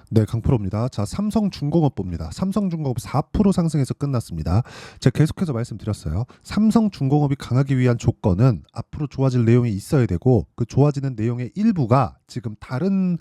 네, 강프로입니다. 자, 삼성중공업 봅니다. 삼성중공업 4% 상승해서 끝났습니다. 제가 계속해서 말씀드렸어요. 삼성중공업이 강하기 위한 조건은 앞으로 좋아질 내용이 있어야 되고, 그 좋아지는 내용의 일부가 지금 다른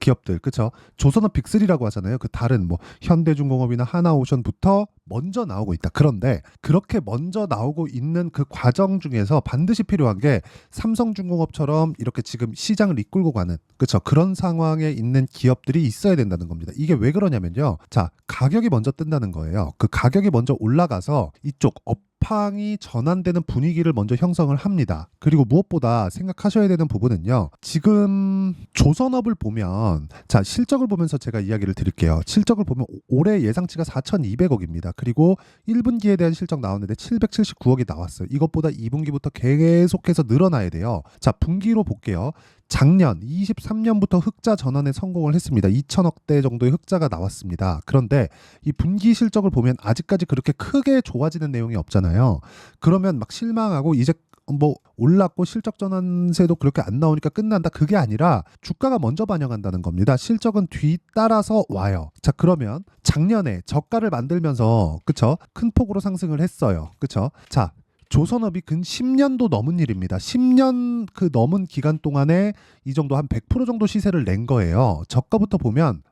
기업들, 그쵸? 조선업 빅3라고 하잖아요. 그 다른 뭐 현대중공업이나 하나오션부터 먼저 나오고 있다. 그런데 그렇게 먼저 나오고 있는 그 과정 중에서 반드시 필요한 게 삼성중공업처럼 이렇게 지금 시장을 이끌고 가는, 그쵸? 그런 상황에 있는 기업들이 있어야 된다는 겁니다. 이게 왜 그러냐면요. 자, 가격이 먼저 뜬다는 거예요. 그 가격이 먼저 올라가서 이쪽 업황이 전환되는 분위기를 먼저 형성을 합니다. 그리고 무엇보다 생각하셔야 되는 부분은요. 지금 조선업을 보면, 자, 실적을 보면서 제가 이야기를 드릴게요. 실적을 보면 올해 예상치가 4,200억입니다. 그리고 1분기에 대한 실적 나왔는데 779억이 나왔어요. 이것보다 2분기부터 계속해서 늘어나야 돼요. 자, 분기로 볼게요. 작년 23년부터 흑자 전환에 성공을 했습니다. 2천억대 정도의 흑자가 나왔습니다. 그런데 이 분기 실적을 보면 아직까지 그렇게 크게 좋아지는 내용이 없잖아요. 그러면 막 실망하고 이제 뭐 올랐고 실적 전환세도 그렇게 안 나오니까 끝난다. 그게 아니라 주가가 먼저 반영한다는 겁니다. 실적은 뒤따라서 와요. 자, 그러면 작년에 저가를 만들면서, 그쵸? 큰 폭으로 상승을 했어요. 그쵸? 자, 조선업이 근 10년도 넘은 일입니다. 10년 그 넘은 기간 동안에 이 정도 한 100% 정도 시세를 낸 거예요. 저가부터 보면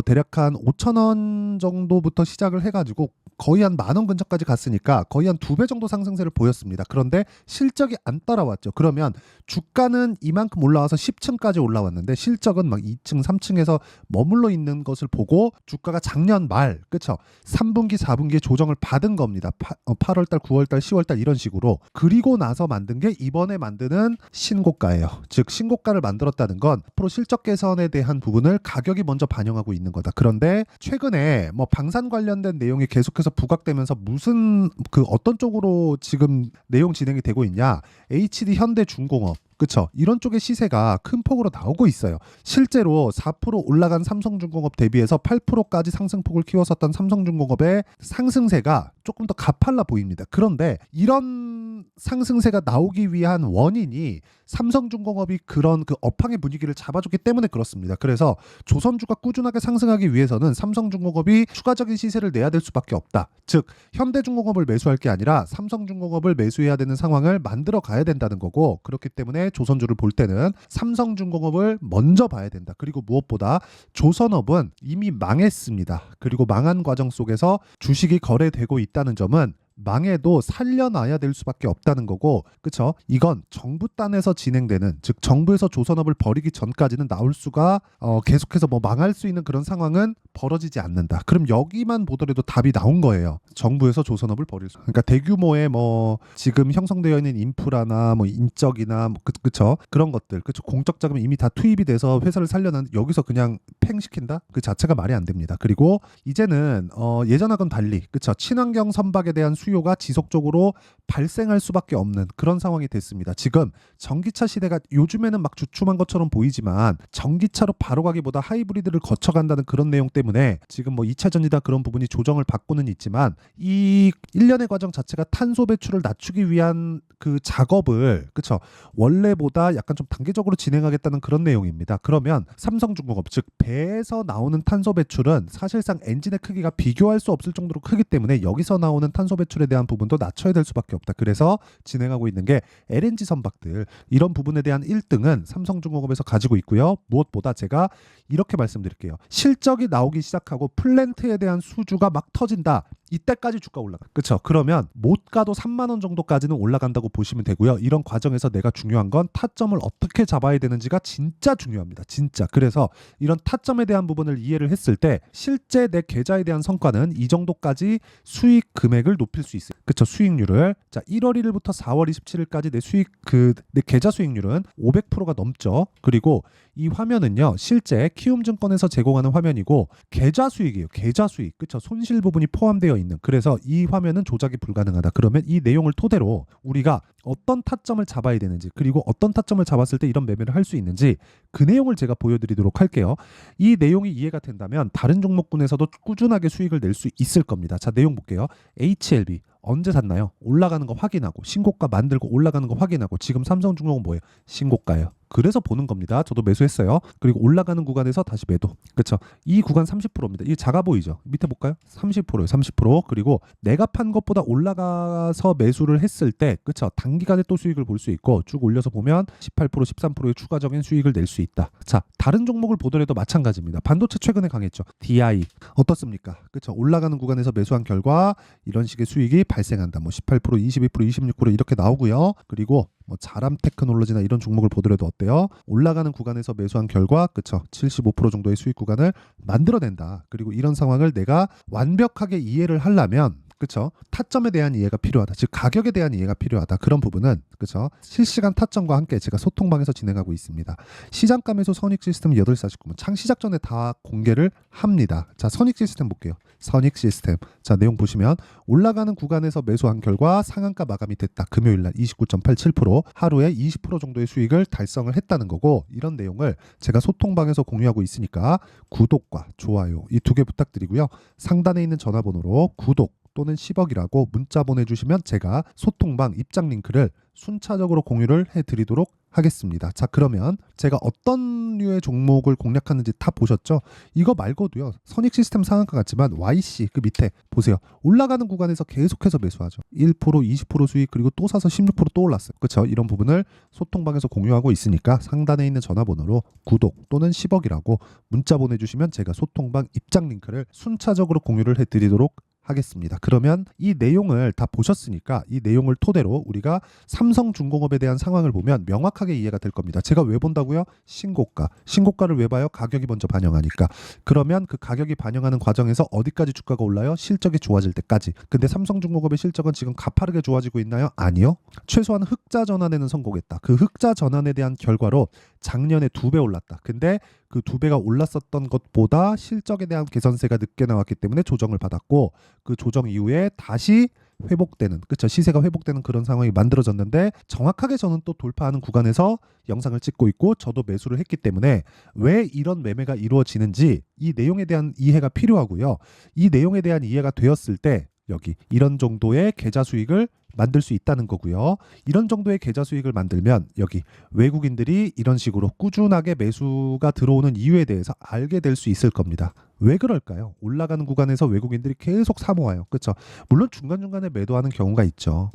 대략 한 5천 원 정도부터 시작을 해가지고 거의 한 10,000원 근처까지 갔으니까 거의 한 2배 정도 상승세를 보였습니다. 그런데 실적이 안 따라왔죠. 그러면 주가는 이만큼 올라와서 10층까지 올라왔는데 실적은 막 2층, 3층에서 머물러 있는 것을 보고 주가가 작년 말, 그쵸? 3분기, 4분기에 조정을 받은 겁니다. 8월달, 9월달, 10월달 이런 식으로. 그리고 나서 만든 게 이번에 만드는 신고가예요. 즉 신고가를 만들었다는 건 앞으로 실적 개선에 대한 부분을 가격이 먼저 반영하고 있는 거다. 그런데 최근에 뭐 방산 관련된 내용이 계속해서 부각되면서 무슨 그 어떤 쪽으로 지금 내용 진행이 되고 있냐? HD 현대중공업, 그쵸? 이런 쪽의 시세가 큰 폭으로 나오고 있어요. 실제로 4% 올라간 삼성중공업 대비해서 8%까지 상승폭을 키웠었던 삼성중공업의 상승세가 조금 더 가팔라 보입니다. 그런데 이런 상승세가 나오기 위한 원인이 삼성중공업이 그런 그 업황의 분위기를 잡아줬기 때문에 그렇습니다. 그래서 조선주가 꾸준하게 상승하기 위해서는 삼성중공업이 추가적인 시세를 내야 될 수밖에 없다. 즉 현대중공업을 매수할 게 아니라 삼성중공업을 매수해야 되는 상황을 만들어 가야 된다는 거고, 그렇기 때문에 조선주를 볼 때는 삼성중공업을 먼저 봐야 된다. 그리고 무엇보다 조선업은 이미 망했습니다. 그리고 망한 과정 속에서 주식이 거래되고 있다는 점은 망해도 살려놔야 될 수밖에 없다는 거고, 그쵸? 이건 정부 딴에서 진행되는, 즉 정부에서 조선업을 버리기 전까지는 나올 수가 계속해서 뭐 망할 수 있는 그런 상황은 벌어지지 않는다. 그럼 여기만 보더라도 답이 나온 거예요. 정부에서 조선업을 버릴 수. 그러니까 대규모의 뭐 지금 형성되어 있는 인프라나 뭐 인적이나 뭐 그쵸? 그런 것들, 그쵸? 공적 자금이 이미 다 투입이 돼서 회사를 살려는, 여기서 그냥 팽시킨다? 그 자체가 말이 안 됩니다. 그리고 이제는 예전하고는 달리, 그쵸? 친환경 선박에 대한 수요가 지속적으로 발생할 수밖에 없는 그런 상황이 됐습니다. 지금 전기차 시대가 요즘에는 막 주춤한 것처럼 보이지만 전기차로 바로 가기보다 하이브리드를 거쳐간다는 그런 내용 때문에 지금 뭐 2차 전지다 그런 부분이 조정을 받고는 있지만, 이 일련의 과정 자체가 탄소 배출을 낮추기 위한 그 작업을, 그쵸? 원래보다 약간 좀 단계적으로 진행하겠다는 그런 내용입니다. 그러면 삼성중공업, 즉 배에서 나오는 탄소 배출은 사실상 엔진의 크기가 비교할 수 없을 정도로 크기 때문에 여기서 나오는 탄소 배출에 대한 부분도 낮춰야 될 수밖에 없다. 그래서 진행하고 있는 게 LNG 선박들, 이런 부분에 대한 1등은 삼성중공업에서 가지고 있고요. 무엇보다 제가 이렇게 말씀드릴게요. 실적이 나오기 시작하고 플랜트에 대한 수주가 막 터진다. 이때까지 주가 올라가. 그렇죠? 그러면 못 가도 3만 원 정도까지는 올라간다고 보시면 되고요. 이런 과정에서 내가 중요한 건 타점을 어떻게 잡아야 되는지가 진짜 중요합니다. 진짜. 그래서 이런 타점에 대한 부분을 이해를 했을 때 실제 내 계좌에 대한 성과는 이 정도까지 수익 금액을 높일 수 있어요. 그렇죠? 수익률을. 자, 1월 1일부터 4월 27일까지 내 계좌 수익률은 500%가 넘죠. 그리고 이 화면은요, 실제 키움증권에서 제공하는 화면이고 계좌 수익이에요. 계좌 수익. 그렇죠? 손실 부분이 포함되어 있는. 그래서 이 화면은 조작이 불가능하다. 그러면 이 내용을 토대로 우리가 어떤 타점을 잡아야 되는지, 그리고 어떤 타점을 잡았을 때 이런 매매를 할 수 있는지, 그 내용을 제가 보여드리도록 할게요. 이 내용이 이해가 된다면 다른 종목군에서도 꾸준하게 수익을 낼 수 있을 겁니다. 자, 내용 볼게요. HLB 언제 샀나요? 올라가는 거 확인하고, 신고가 만들고 올라가는 거 확인하고, 지금 삼성중공업 뭐예요? 신고가예요. 그래서 보는 겁니다. 저도 매수했어요. 그리고 올라가는 구간에서 다시 매도. 그렇죠? 이 구간 30%입니다. 이게 작아 보이죠? 밑에 볼까요? 30%예요. 30%. 그리고 내가 판 것보다 올라가서 매수를 했을 때, 그렇죠? 단기간에 또 수익을 볼 수 있고 쭉 올려서 보면 18%, 13%의 추가적인 수익을 낼 수 있다. 자, 다른 종목을 보더라도 마찬가지입니다. 반도체 최근에 강했죠. DI 어떻습니까? 그렇죠? 올라가는 구간에서 매수한 결과 이런 식의 수익이 발생한다. 뭐 18%, 22%, 26% 이렇게 나오고요. 그리고 뭐 자람 테크놀로지나 이런 종목을 보더라도 어때요? 올라가는 구간에서 매수한 결과 그쵸? 75% 정도의 수익 구간을 만들어낸다. 그리고 이런 상황을 내가 완벽하게 이해를 하려면 그쵸? 타점에 대한 이해가 필요하다. 즉 가격에 대한 이해가 필요하다. 그런 부분은 그쵸? 실시간 타점과 함께 제가 소통방에서 진행하고 있습니다. 시장감에서 선익 시스템 8시 49분 창 시작 전에 다 공개를 합니다. 자, 선익 시스템 볼게요. 선익 시스템. 자, 내용 보시면 올라가는 구간에서 매수한 결과 상한가 마감이 됐다. 금요일 날 29.87% 하루에 20% 정도의 수익을 달성을 했다는 거고 이런 내용을 제가 소통방에서 공유하고 있으니까 구독과 좋아요 이 두 개 부탁드리고요. 상단에 있는 전화번호로 구독 또는 10억이라고 문자 보내주시면 제가 소통방 입장 링크를 순차적으로 공유를 해드리도록 하겠습니다. 자, 그러면 제가 어떤 류의 종목을 공략하는지 다 보셨죠? 이거 말고도요. 선익 시스템 상한가 같지만 YC 그 밑에 보세요. 올라가는 구간에서 계속해서 매수하죠. 1%, 20% 수익 그리고 또 사서 16%또 올랐어요. 그렇죠? 이런 부분을 소통방에서 공유하고 있으니까 상단에 있는 전화번호로 구독 또는 10억이라고 문자 보내주시면 제가 소통방 입장 링크를 순차적으로 공유를 해드리도록 하겠습니다. 그러면 이 내용을 다 보셨으니까 이 내용을 토대로 우리가 삼성중공업에 대한 상황을 보면 명확하게 이해가 될 겁니다. 제가 왜 본다고요? 신고가를 왜 봐요? 가격이 먼저 반영하니까. 그러면 그 가격이 반영하는 과정에서 어디까지 주가가 올라요? 실적이 좋아질 때까지. 근데 삼성중공업의 실적은 지금 가파르게 좋아지고 있나요? 아니요. 최소한 흑자 전환에는 성공했다. 그 흑자 전환에 대한 결과로 작년에 2배 올랐다. 근데 그 2배가 올랐었던 것보다 실적에 대한 개선세가 늦게 나왔기 때문에 조정을 받았고 그 조정 이후에 다시 회복되는 그렇죠 시세가 회복되는 그런 상황이 만들어졌는데 정확하게 저는 또 돌파하는 구간에서 영상을 찍고 있고 저도 매수를 했기 때문에 왜 이런 매매가 이루어지는지 이 내용에 대한 이해가 필요하고요. 이 내용에 대한 이해가 되었을 때 여기 이런 정도의 계좌 수익을 만들 수 있다는 거고요. 이런 정도의 계좌 수익을 만들면 여기 외국인들이 이런 식으로 꾸준하게 매수가 들어오는 이유에 대해서 알게 될 수 있을 겁니다. 왜 그럴까요? 올라가는 구간에서 외국인들이 계속 사모아요. 그렇죠? 물론 중간중간에 매도하는 경우가 있죠.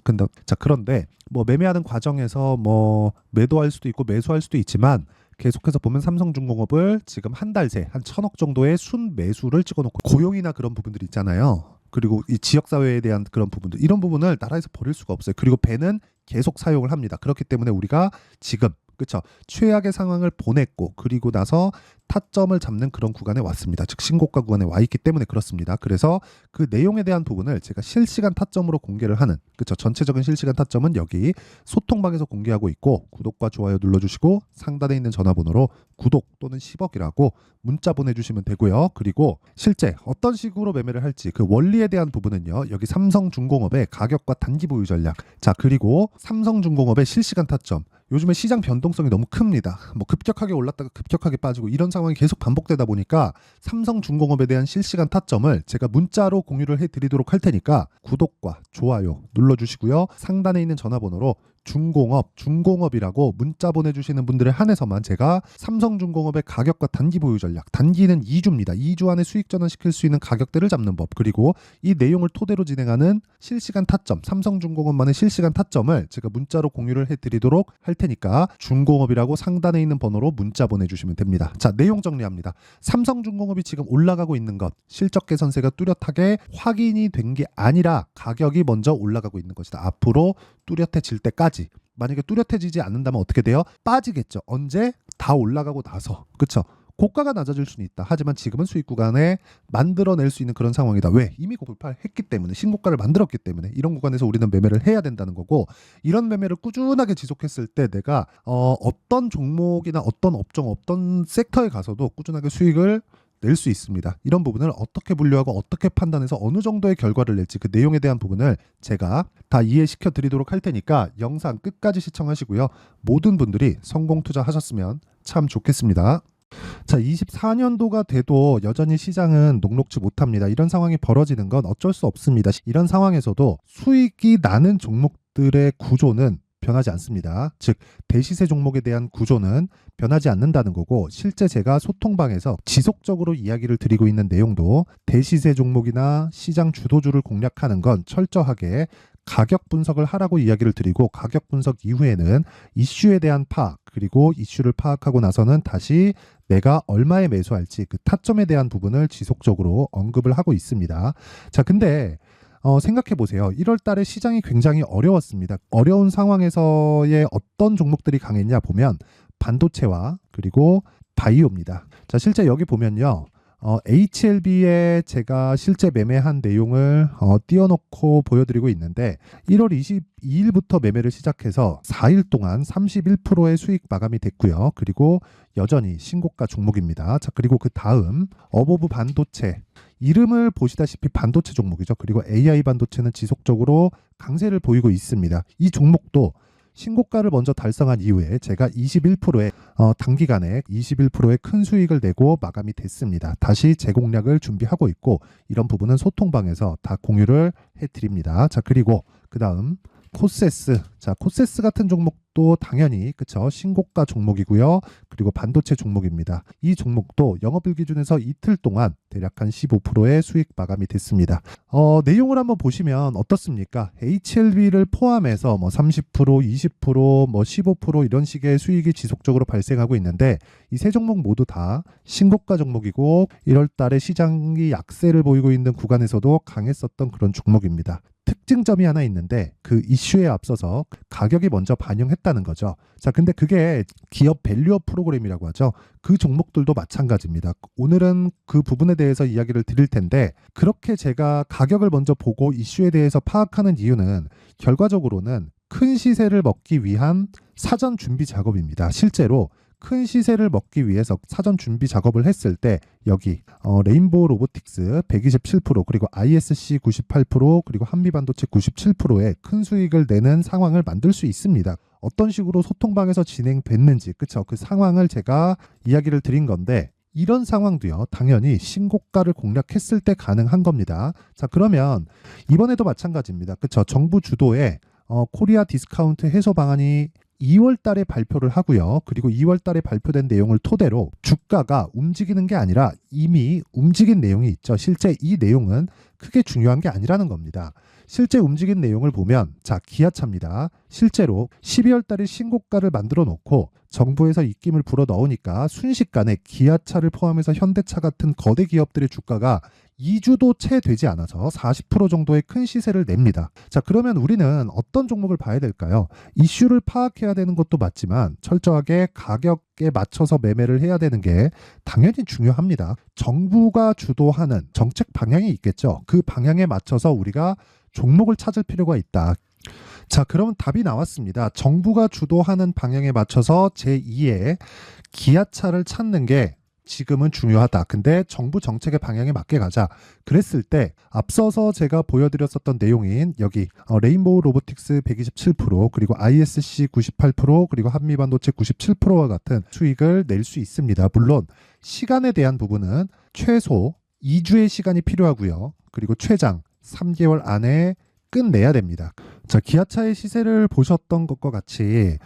그런데 뭐 매매하는 과정에서 뭐 매도할 수도 있고 매수할 수도 있지만 계속해서 보면 삼성중공업을 지금 한 달 새 한 1,000억 정도의 순 매수를 찍어놓고 고용이나 그런 부분들 있잖아요. 그리고 이 지역사회에 대한 그런 부분들 이런 부분을 나라에서 버릴 수가 없어요. 그리고 배는 계속 사용을 합니다. 그렇기 때문에 우리가 지금 그렇죠. 최악의 상황을 보냈고 그리고 나서 타점을 잡는 그런 구간에 왔습니다. 즉 신고가 구간에 와 있기 때문에 그렇습니다. 그래서 그 내용에 대한 부분을 제가 실시간 타점으로 공개를 하는 그렇죠. 전체적인 실시간 타점은 여기 소통방에서 공개하고 있고 구독과 좋아요 눌러주시고 상단에 있는 전화번호로 구독 또는 10억이라고 문자 보내주시면 되고요. 그리고 실제 어떤 식으로 매매를 할지 그 원리에 대한 부분은요. 여기 삼성중공업의 가격과 단기 보유 전략 자 그리고 삼성중공업의 실시간 타점 요즘에 시장 변동성이 너무 큽니다. 뭐 급격하게 올랐다가 급격하게 빠지고 이런 상황이 계속 반복되다 보니까 삼성중공업에 대한 실시간 타점을 제가 문자로 공유를 해드리도록 할 테니까 구독과 좋아요 눌러주시고요. 상단에 있는 전화번호로 중공업이라고 문자 보내주시는 분들에 한해서만 제가 삼성중공업의 가격과 단기 보유 전략 단기는 2주입니다. 2주 안에 수익 전환시킬 수 있는 가격대를 잡는 법 그리고 이 내용을 토대로 진행하는 실시간 타점 삼성중공업만의 실시간 타점을 제가 문자로 공유를 해드리도록 할 테니까 중공업이라고 상단에 있는 번호로 문자 보내주시면 됩니다. 자 내용 정리합니다. 삼성중공업이 지금 올라가고 있는 것 실적 개선세가 뚜렷하게 확인이 된 게 아니라 가격이 먼저 올라가고 있는 것이다. 앞으로 뚜렷해질 때까지 만약에 뚜렷해지지 않는다면 어떻게 돼요? 빠지겠죠. 언제? 다 올라가고 나서 그렇죠. 고가가 낮아질 수는 있다. 하지만 지금은 수익 구간에 만들어낼 수 있는 그런 상황이다. 왜? 이미 돌파를 했기 때문에 신고가를 만들었기 때문에 이런 구간에서 우리는 매매를 해야 된다는 거고 이런 매매를 꾸준하게 지속했을 때 내가 어떤 종목이나 어떤 업종 어떤 섹터에 가서도 꾸준하게 수익을 낼 수 있습니다. 이런 부분을 어떻게 분류하고 어떻게 판단해서 어느 정도의 결과를 낼지 그 내용에 대한 부분을 제가 다 이해시켜 드리도록 할 테니까 영상 끝까지 시청하시고요. 모든 분들이 성공 투자하셨으면 참 좋겠습니다. 자, 24년도가 돼도 여전히 시장은 녹록지 못합니다. 이런 상황이 벌어지는 건 어쩔 수 없습니다. 이런 상황에서도 수익이 나는 종목들의 구조는 변하지 않습니다. 즉 대시세 종목에 대한 구조는 변하지 않는다는 거고, 실제 제가 소통방에서 지속적으로 이야기를 드리고 있는 내용도 대시세 종목이나 시장 주도주를 공략하는 건 철저하게 가격 분석을 하라고 이야기를 드리고, 가격 분석 이후에는 이슈에 대한 파악, 그리고 이슈를 파악하고 나서는 다시 내가 얼마에 매수할지 그 타점에 대한 부분을 지속적으로 언급을 하고 있습니다. 자, 근데 생각해 보세요. 1월 달에 시장이 굉장히 어려웠습니다. 어려운 상황에서의 어떤 종목들이 강했냐 보면 반도체와 그리고 바이오입니다. 자, 실제 여기 보면요. HLB에 제가 실제 매매한 내용을 띄워놓고 보여드리고 있는데, 1월 22일부터 매매를 시작해서 4일 동안 31%의 수익 마감이 됐고요. 그리고 여전히 신고가 종목입니다. 자, 그리고 그 다음 어보브 반도체, 이름을 보시다시피 반도체 종목이죠. 그리고 AI 반도체는 지속적으로 강세를 보이고 있습니다. 이 종목도 신고가를 먼저 달성한 이후에 제가 21%의 단기간에 21%의 큰 수익을 내고 마감이 됐습니다. 다시 재공략을 준비하고 있고, 이런 부분은 소통방에서 다 공유를 해드립니다. 자, 그리고 그 다음 코세스. 자, 코세스 같은 종목도 당연히 그쵸, 신고가 종목이고요. 그리고 반도체 종목입니다. 이 종목도 영업일 기준에서 이틀 동안 대략 한 15%의 수익 마감이 됐습니다. 내용을 한번 보시면 어떻습니까? HLB를 포함해서 30%, 20%, 15% 이런 식의 수익이 지속적으로 발생하고 있는데, 이 세 종목 모두 다 신고가 종목이고 1월 달에 시장이 약세를 보이고 있는 구간에서도 강했었던 그런 종목입니다. 특징점이 하나 있는데, 그 이슈에 앞서서 가격이 먼저 반영했다는 거죠. 자, 근데 그게 기업 밸류업 프로그램이라고 하죠. 그 종목들도 마찬가지입니다. 오늘은 그 부분에 대해서 이야기를 드릴 텐데, 그렇게 제가 가격을 먼저 보고 이슈에 대해서 파악하는 이유는 결과적으로는 큰 시세를 먹기 위한 사전 준비 작업입니다. 실제로 큰 시세를 먹기 위해서 사전 준비 작업을 했을 때 여기 레인보우 로보틱스 127%, 그리고 ISC 98%, 그리고 한미반도체 97%의 큰 수익을 내는 상황을 만들 수 있습니다. 어떤 식으로 소통방에서 진행됐는지, 그쵸? 그 상황을 제가 이야기를 드린 건데, 이런 상황도요, 당연히 신고가를 공략했을 때 가능한 겁니다. 자, 그러면 이번에도 마찬가지입니다. 그쵸? 정부 주도의 코리아 디스카운트 해소 방안이 2월 달에 발표를 하고요. 그리고 2월 달에 발표된 내용을 토대로 주가가 움직이는 게 아니라 이미 움직인 내용이 있죠. 실제 이 내용은 크게 중요한 게 아니라는 겁니다. 실제 움직인 내용을 보면, 자, 기아차입니다. 실제로 12월 달에 신고가를 만들어 놓고 정부에서 입김을 불어 넣으니까 순식간에 기아차를 포함해서 현대차 같은 거대 기업들의 주가가 2주도 채 되지 않아서 40% 정도의 큰 시세를 냅니다. 자, 그러면 우리는 어떤 종목을 봐야 될까요? 이슈를 파악해야 되는 것도 맞지만 철저하게 가격에 맞춰서 매매를 해야 되는 게 당연히 중요합니다. 정부가 주도하는 정책 방향이 있겠죠. 그 방향에 맞춰서 우리가 종목을 찾을 필요가 있다. 자, 그러면 답이 나왔습니다. 정부가 주도하는 방향에 맞춰서 제2의 기아차를 찾는 게 지금은 중요하다. 근데 정부 정책의 방향에 맞게 가자. 그랬을 때 앞서서 제가 보여드렸었던 내용인 여기 레인보우 로보틱스 127%, 그리고 ISC 98%, 그리고 한미반도체 97%와 같은 수익을 낼 수 있습니다. 물론 시간에 대한 부분은 최소 2주의 시간이 필요하고요. 그리고 최장 3개월 안에 끝내야 됩니다. 자, 기아차의 시세를 보셨던 것과 같이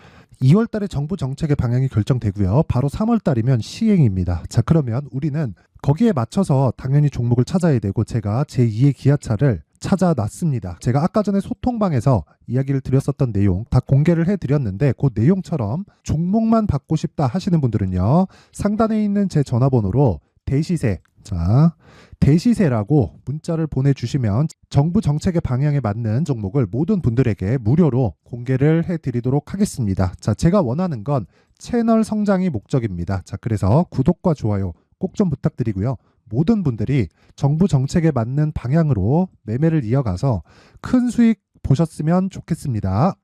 2월 달에 정부 정책의 방향이 결정되고요. 바로 3월 달이면 시행입니다. 자, 그러면 우리는 거기에 맞춰서 당연히 종목을 찾아야 되고, 제가 제2의 기아차를 찾아놨습니다. 제가 아까 전에 소통방에서 이야기를 드렸었던 내용 다 공개를 해드렸는데, 그 내용처럼 종목만 받고 싶다 하시는 분들은요, 상단에 있는 제 전화번호로 대시세, 자, 대시세라고 문자를 보내주시면 정부 정책의 방향에 맞는 종목을 모든 분들에게 무료로 공개를 해드리도록 하겠습니다. 자, 제가 원하는 건 채널 성장이 목적입니다. 자, 그래서 구독과 좋아요 꼭 좀 부탁드리고요. 모든 분들이 정부 정책에 맞는 방향으로 매매를 이어가서 큰 수익 보셨으면 좋겠습니다.